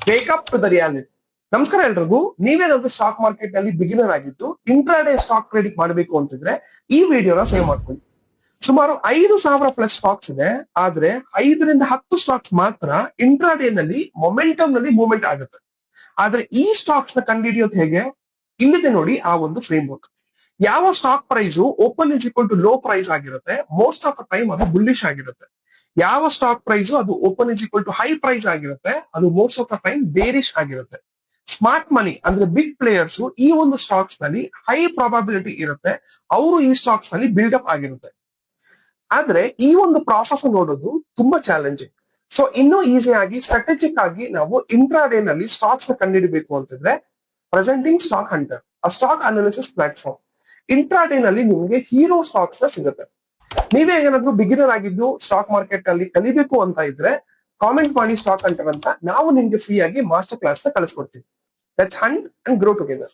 Wake up to the reality. ನಮಸ್ಕಾರ ಎಲ್ರಿಗೂ. ನೀವೇನಾದ್ರೂ ಸ್ಟಾಕ್ ಮಾರ್ಕೆಟ್ ನಲ್ಲಿ ಬಿಗಿನರ್ ಆಗಿದ್ದು ಇಂಟ್ರಾಡೇ ಸ್ಟಾಕ್ ಟ್ರೇಡಿಂಗ್ ಮಾಡಬೇಕು ಅಂತಿದ್ರೆ ಈ ವಿಡಿಯೋನ ಸೇವ್ ಮಾಡ್ಕೊಳ್ಳಿ. ಸುಮಾರು 5,000 ಪ್ಲಸ್ ಸ್ಟಾಕ್ಸ್ ಇದೆ, ಆದ್ರೆ 5ರಿಂದ 10 ಸ್ಟಾಕ್ಸ್ ಮಾತ್ರ ಇಂಟ್ರಾಡೇ ನಲ್ಲಿ ಮೊಮೆಂಟಮ್ ನಲ್ಲಿ ಮೂವ್ಮೆಂಟ್ ಆಗುತ್ತೆ. ಆದ್ರೆ ಈ ಸ್ಟಾಕ್ಸ್ ನ ಕಂಡುಹಿಡಿಯೋದು ಹೇಗೆ? ಇಲ್ಲಿದೆ ನೋಡಿ ಆ ಒಂದು ಫ್ರೇಮ್ ವರ್ಕ್. ಯಾವ stock price open is equal to low price ಆಗಿರುತ್ತೆ, ಮೋಸ್ಟ್ ಆಫ್ ದ ಟೈಮ್ ಅದು ಬುಲ್ಲಿಶ್ ಆಗಿರುತ್ತೆ. ಯಾವ ಸ್ಟಾಕ್ ಪ್ರೈಸ್ ಅದು open is equal to high price ಆಗಿರುತ್ತೆ, ಅದು most of the time bearish ಆಗಿರುತ್ತೆ. ಸ್ಮಾರ್ಟ್ ಮನಿ ಅಂದ್ರೆ ಬಿಗ್ ಪ್ಲೇಯರ್ಸ್ ಈ ಒಂದು ಸ್ಟಾಕ್ಸ್ ನಲ್ಲಿ ಹೈ ಪ್ರಾಬಬಿಲಿಟಿ ಇರುತ್ತೆ, ಅವರು ಈ ಸ್ಟಾಕ್ಸ್ ನಲ್ಲಿ ಬಿಲ್ಡಪ್ ಆಗಿರುತ್ತೆ. ಆದ್ರೆ ಈ ಒಂದು ಪ್ರಾಸೆಸ್ ನೋಡೋದು ತುಂಬಾ ಚಾಲೆಂಜಿಂಗ್. ಸೊ ಇನ್ನೂ ಈಸಿ ಆಗಿ ಸ್ಟ್ರಾಟಜಿಕ್ ಆಗಿ ನಾವು ಇಂಟ್ರಾಡೇ ನಲ್ಲಿ ಸ್ಟಾಕ್ಸ್ ನ ಕಂಡುಹಿಡಬೇಕು ಅಂತಿದ್ರೆ ಪ್ರೆಸೆಂಟಿಂಗ್ ಸ್ಟಾಕ್ ಹಂಟರ್, ಆ ಸ್ಟಾಕ್ ಅನಾಲಿಸಿಸ್ ಪ್ಲಾಟ್ಫಾರ್ಮ್. ಇಂಟ್ರಾಡೇ ನಲ್ಲಿ ನಿಮಗೆ ಹೀರೋ ಸ್ಟಾಕ್ಸ್ ನ ಸಿಗುತ್ತೆ. ನೀವೇ ಏನಾದ್ರೂ ಬಿಗಿನರ್ ಆಗಿದ್ದು ಸ್ಟಾಕ್ ಮಾರ್ಕೆಟ್ ಅಲ್ಲಿ ಕಲಿಬೇಕು ಅಂತ ಇದ್ರೆ ಕಾಮೆಂಟ್ ಮಾಡಿ ಸ್ಟಾಕ್ ಹಂಟರ್ ಅಂತ, ನಾವು ನಿಮ್ಗೆ ಫ್ರೀ ಆಗಿ ಮಾಸ್ಟರ್ ಕ್ಲಾಸ್ ನ ಕಳಿಸ್ಕೊಡ್ತೀವಿ. Let's Hunt and grow together.